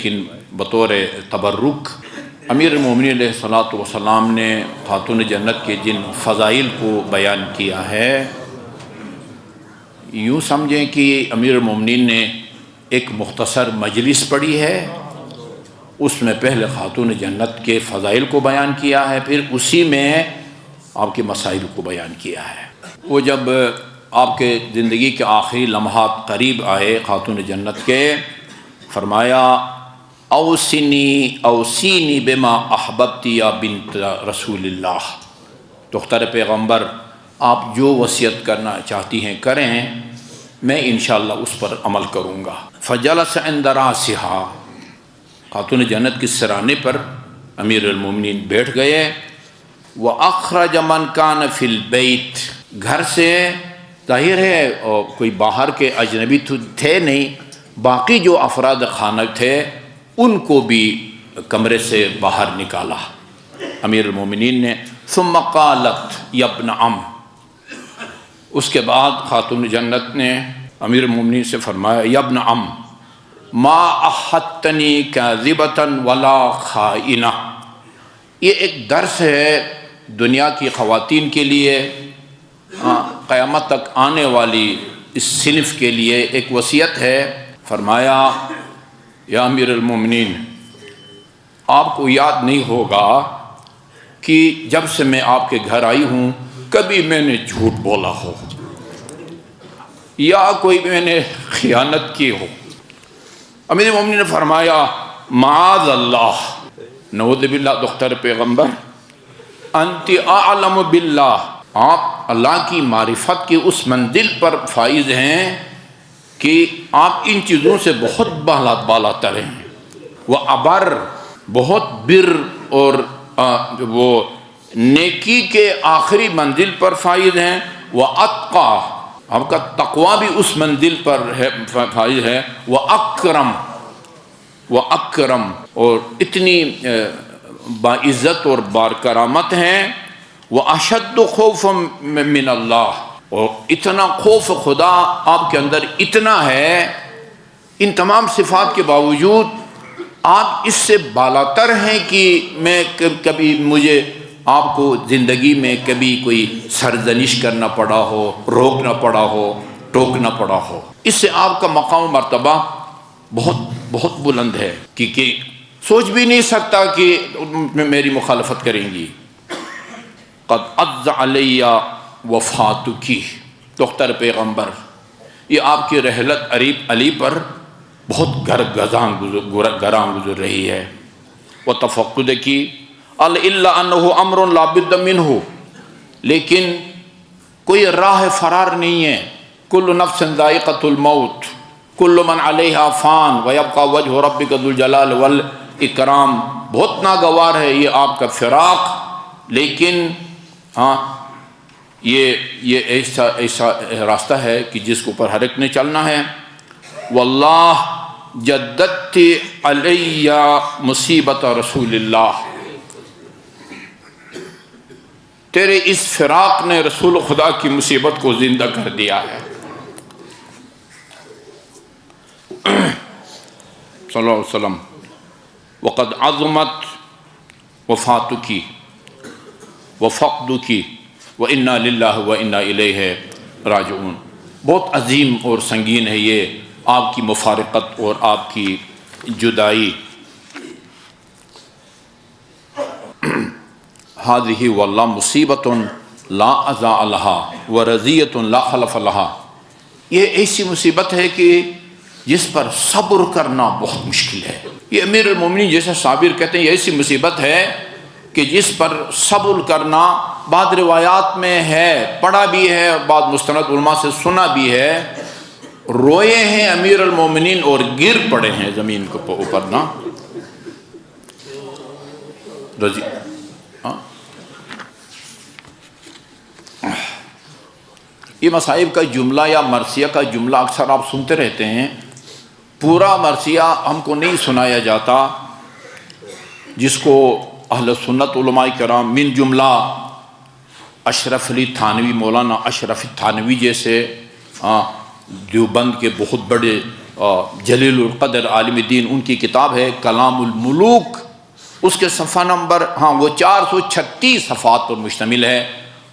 لیکن بطور تبرک امیر المومنین علیہ الصلوۃ والسلام نے خاتون جنت کے جن فضائل کو بیان کیا ہے، یوں سمجھیں کہ امیر المومنین نے ایک مختصر مجلس پڑھی ہے، اس میں پہلے خاتون جنت کے فضائل کو بیان کیا ہے، پھر اسی میں آپ کے مسائل کو بیان کیا ہے۔ وہ جب آپ کے زندگی کے آخری لمحات قریب آئے خاتون جنت کے، فرمایا اوصینی بما احببتی یا بنت رسول اللہ، دختر پیغمبر آپ جو وصیت کرنا چاہتی ہیں کریں، میں انشاءاللہ اس پر عمل کروں گا۔ فجلس عند راسها، خاتون جنت کے سرانے پر امیر المومنین بیٹھ گئے۔ وَأَخْرَجَ مَنْ كَانَ فِي الْبَيْتِ، گھر سے ظاہر ہے اور کوئی باہر کے اجنبی تھے نہیں، باقی جو افراد خانہ تھے ان کو بھی کمرے سے باہر نکالا امیر المومنین نے۔ ثم قالت یا ابن عم، اس کے بعد خاتون جنت نے امیر المومنین سے فرمایا یا ابن عم ما احدتنی کاذبۃ ولا خائنہ۔ یہ ایک درس ہے دنیا کی خواتین کے لیے، قیامت تک آنے والی اس صنف کے لیے ایک وصیت ہے۔ فرمایا یا امیر المومنین، آپ کو یاد نہیں ہوگا کہ جب سے میں آپ کے گھر آئی ہوں کبھی میں نے جھوٹ بولا ہو یا کوئی میں نے خیانت کی ہو۔ امیر المومنین نے فرمایا معاذ اللہ، نعوذ باللہ دختر پیغمبر، انت اعلم باللہ، آپ اللہ کی معرفت کی اس منزل پر فائز ہیں کہ آپ ان چیزوں سے بہت بالا تر ہیں۔ وہ ابر، بہت بر اور وہ نیکی کے آخری منزل پر فائز ہیں۔ وہ اتقی، آپ کا تقوی بھی اس منزل پر ہے فائز ہے۔ وہ اکرم، اور اتنی باعزت اور بارکرامت ہیں۔ وہ اشد خوف من اللہ، اور اتنا خوف خدا آپ کے اندر اتنا ہے، ان تمام صفات کے باوجود آپ اس سے بالاتر ہیں کہ میں کبھی مجھے آپ کو زندگی میں کبھی کوئی سرزنش کرنا پڑا ہو، روکنا پڑا ہو، ٹوکنا پڑا ہو۔ اس سے آپ کا مقام و مرتبہ بہت بہت بلند ہے کہ سوچ بھی نہیں سکتا کہ میری مخالفت کریں گی۔ قد عز علی وفاتکی، دختر پیغمبر، یہ آپ کی رحلت علی پر بہت گراں گزر رہی ہے۔ وتفقد کی الا انہ امر لا بد منہ، لیکن کوئی راہ فرار نہیں ہے۔ کل نفس ذائقۃ الموت، کل من علیہا فان ویبقى وجہ ربک ذو الجلال والاکرام۔ بہت ناگوار ہے یہ آپ کا فراق، لیکن یہ ایسا راستہ ہے کہ جس کے اوپر ہر ایک نے چلنا ہے۔ واللہ جددت علی مصیبت رسول اللہ، تیرے اس فراق نے رسول خدا کی مصیبت کو زندہ کر دیا ہے۔ صلی اللہ علیہ وسلم۔ وقد عظمت وفاتکی وفقدکی وَإِنَّا لِلَّهِ وَإِنَّا إِلَيْهِ راجعون۔ بہت عظیم اور سنگین ہے یہ آپ کی مفارقت اور آپ کی جدائی۔ هذه واللہ مصیبت لا عزاء لها ورضیۃ لا خلف لها، یہ ایسی مصیبت ہے کہ جس پر صبر کرنا بہت مشکل ہے۔ یہ امیر المومنین جیسے صابر کہتے ہیں، یہ ایسی مصیبت ہے کہ جس پر صبر کرنا، بعض روایات میں ہے، پڑھا بھی ہے، بعض مستند علماء سے سنا بھی ہے، روئے ہیں امیر المومنین اور گر پڑے ہیں زمین کے اوپر نا۔ یہ مصائب کا جملہ یا مرثیہ کا جملہ اکثر آپ سنتے رہتے ہیں، پورا مرثیہ ہم کو نہیں سنایا جاتا، جس کو اہل سنت علماء کرام من جملہ اشرف علی تھانوی، مولانا اشرف تھانوی جیسے دیوبند کے بہت بڑے جلیل القدر عالم دین، ان کی کتاب ہے کلام الملوک، اس کے صفحہ نمبر وہ 436 صفحات پر مشتمل ہے۔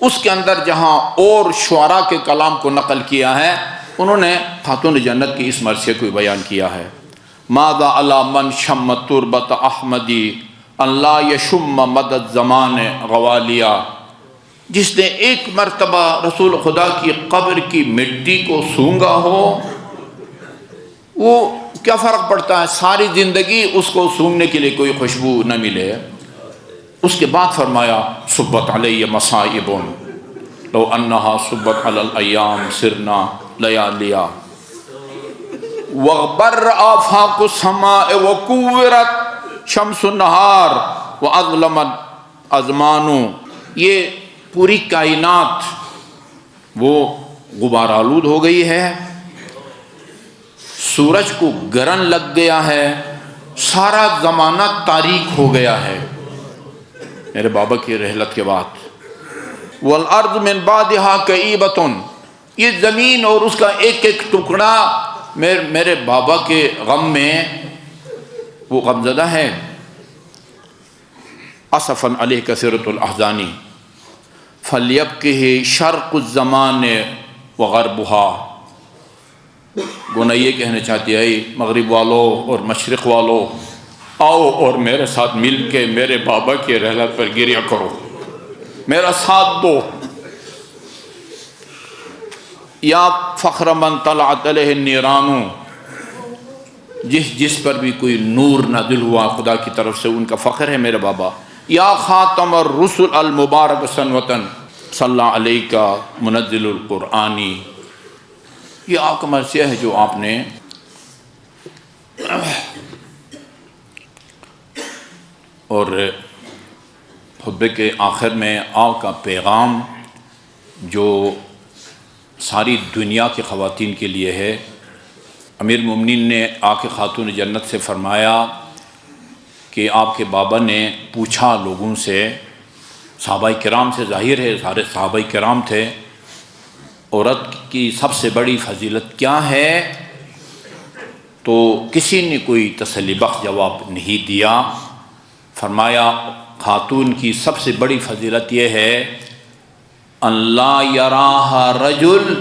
اس کے اندر جہاں اور شعراء کے کلام کو نقل کیا ہے، انہوں نے خاتون جنت کی اس مرثیے کو بیان کیا ہے: ماذا علی من شم تربت احمدی اللہ یشم مدد زمان غوالیا، جس نے ایک مرتبہ رسول خدا کی قبر کی مٹی کو سونگا ہو، وہ کیا فرق پڑتا ہے، ساری زندگی اس کو سونگنے کے لیے کوئی خوشبو نہ ملے۔ اس کے بعد فرمایا صبت علی مصائب لو انہا صبت علی الایام سرنا لیالیا، وغبر آفاق السماء وکورت شمس النہار واظلمت ازمان، یہ پوری کائنات وہ غبار آلود ہو گئی ہے، سورج کو گرن لگ گیا ہے، سارا زمانہ تاریک ہو گیا ہے میرے بابا کی رحلت کے بعد۔ والارض من بعدها کئیبۃ، یہ زمین اور اس کا ایک ایک ٹکڑا میرے بابا کے غم میں وہ غمزدہ ہے۔ اسفا علیہ کثرۃ الاحزان فلیبکہ شرق الزمان وغربها، گونا یہ کہنا چاہتی ہے مغرب والوں اور مشرق والوں، آؤ اور میرے ساتھ مل کے میرے بابا کی رحلت پر گریہ کرو، میرا ساتھ دو۔ یا فخر من طلعت علیہ النیران، جس پر بھی کوئی نور نازل ہوا خدا کی طرف سے، ان کا فخر ہے میرے بابا۔ یا خاتم الرسل المبارک سنوتن صلی علیک منزل القرآنی، یہ آپ کا مرثیہ ہے جو آپ نے اور خطبے کے آخر میں آپ کا پیغام جو ساری دنیا کی خواتین کے لیے ہے۔ امیر المومنین نے آ کے خاتون جنت سے فرمایا کہ آپ کے بابا نے پوچھا لوگوں سے، صحابہ کرام سے، ظاہر ہے سارے صحابہ کرام تھے، عورت کی سب سے بڑی فضیلت کیا ہے؟ تو کسی نے کوئی تسلی بخش جواب نہیں دیا۔ فرمایا خاتون کی سب سے بڑی فضیلت یہ ہے اللہ یراہ رجل،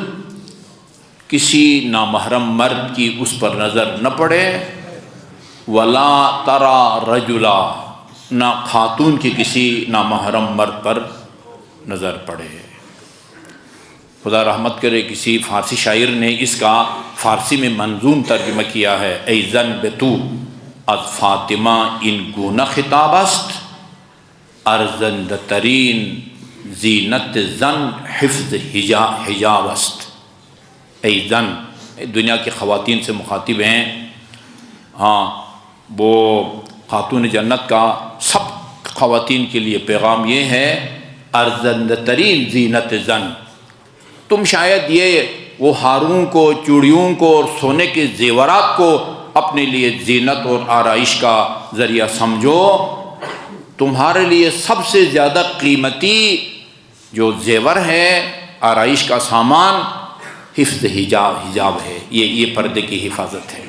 کسی نامحرم مرد کی اس پر نظر نہ پڑے، ولا ترا رجلا، نہ خاتون کی کسی نامحرم مرد پر نظر پڑے۔ خدا رحمت کرے، کسی فارسی شاعر نے اس کا فارسی میں منظوم ترجمہ کیا ہے: ای زن بتو از فاطمہ ان گونہ خطاب است، ارزند ترین زینت زن حفظ حجاب است۔ ای زن، دنیا کی خواتین سے مخاطب ہیں، ہاں وہ خاتون جنت کا سب خواتین کے لیے پیغام یہ ہے ارزند ترین زینت زن، تم شاید یہ وہ ہاروں کو، چوڑیوں کو اور سونے کے زیورات کو اپنے لیے زینت اور آرائش کا ذریعہ سمجھو، تمہارے لیے سب سے زیادہ قیمتی جو زیور ہے، آرائش کا سامان، حفظ حجاب ہے، یہ پردے کی حفاظت ہے،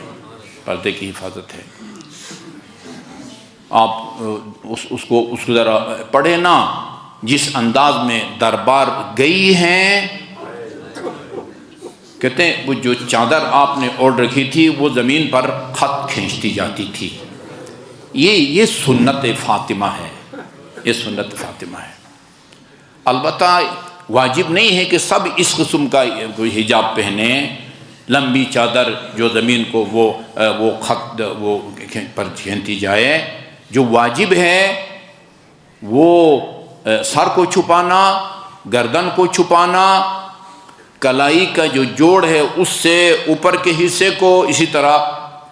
پردے کی حفاظت ہے۔ آپ اس کو ذرا پڑھے نا، جس انداز میں دربار گئی ہیں، کہتے ہیں وہ جو چادر آپ نے اوڑھ رکھی تھی وہ زمین پر خط کھینچتی جاتی تھی۔ یہ سنت فاطمہ ہے، یہ سنت فاطمہ ہے۔ البتہ واجب نہیں ہے کہ سب اس قسم کا حجاب پہنے، لمبی چادر جو زمین کو وہ خط وہ پر کھینچتی جائے۔ جو واجب ہے وہ سر کو چھپانا، گردن کو چھپانا، کلائی کا جو جوڑ ہے اس سے اوپر کے حصے کو، اسی طرح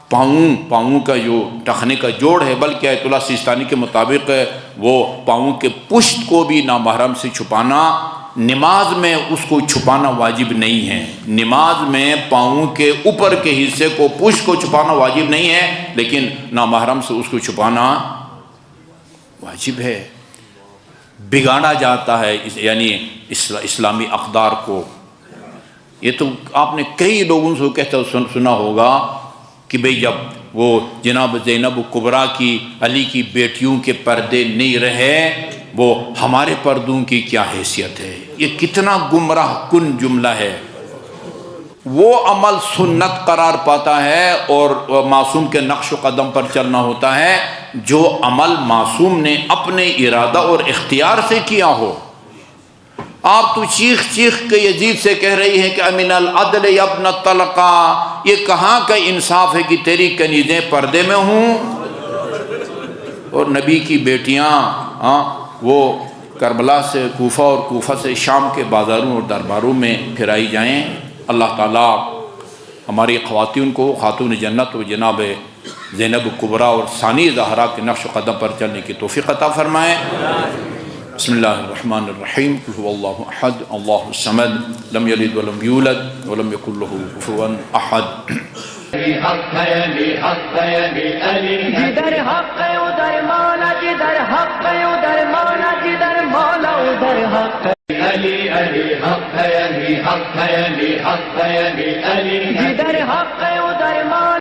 پاؤں کا جو ٹخنے کا جوڑ ہے، بلکہ آیت اللہ سیستانی کے مطابق وہ پاؤں کے پشت کو بھی نامحرم سے چھپانا۔ نماز میں اس کو چھپانا واجب نہیں ہے، نماز میں پاؤں کے اوپر کے حصے کو، پشت کو چھپانا واجب نہیں ہے، لیکن نامحرم سے اس کو چھپانا واجب ہے۔ بگاڑا جاتا ہے یعنی اسلامی اقدار کو۔ یہ تو آپ نے کئی لوگوں سے کہتے سنا ہوگا کہ بھئی جب وہ جناب زینب کبریٰ کی علی کی بیٹیوں کے پردے نہیں رہے وہ ہمارے پردوں کی کیا حیثیت ہے؟ یہ کتنا گمراہ کن جملہ ہے۔ وہ عمل سنت قرار پاتا ہے اور معصوم کے نقش و قدم پر چلنا ہوتا ہے جو عمل معصوم نے اپنے ارادہ اور اختیار سے کیا ہو۔ آپ تو چیخ چیخ کے یزید سے کہہ رہی ہیں کہ امن العدل یا ابن الطلقہ، یہ کہاں کا انصاف ہے کہ تیری کنیزیں پردے میں ہوں اور نبی کی بیٹیاں وہ کربلا سے کوفہ اور کوفہ سے شام کے بازاروں اور درباروں میں پھرائی جائیں۔ اللہ تعالیٰ ہماری خواتین کو خاتون جنت و جناب زینب کبریٰ اور ثانی زہرا کے نقش و قدم پر چلنے کی توفیق عطا فرمائے۔ بسم اللہ الرحمن الرحیم، قل هو اللہ احد اللہ الصمد لم یلد ولم یولد ولم یکن له کفوا احد۔ جدھر حق ہے ادھر مولا، جدھر حق ہے ادھر مولا، جدھر مولا ادھر حق ہے۔ علی علی حق ہے، علی حق ہے، علی حق ہے، علی علی جدھر حق ہے ادھر مولا۔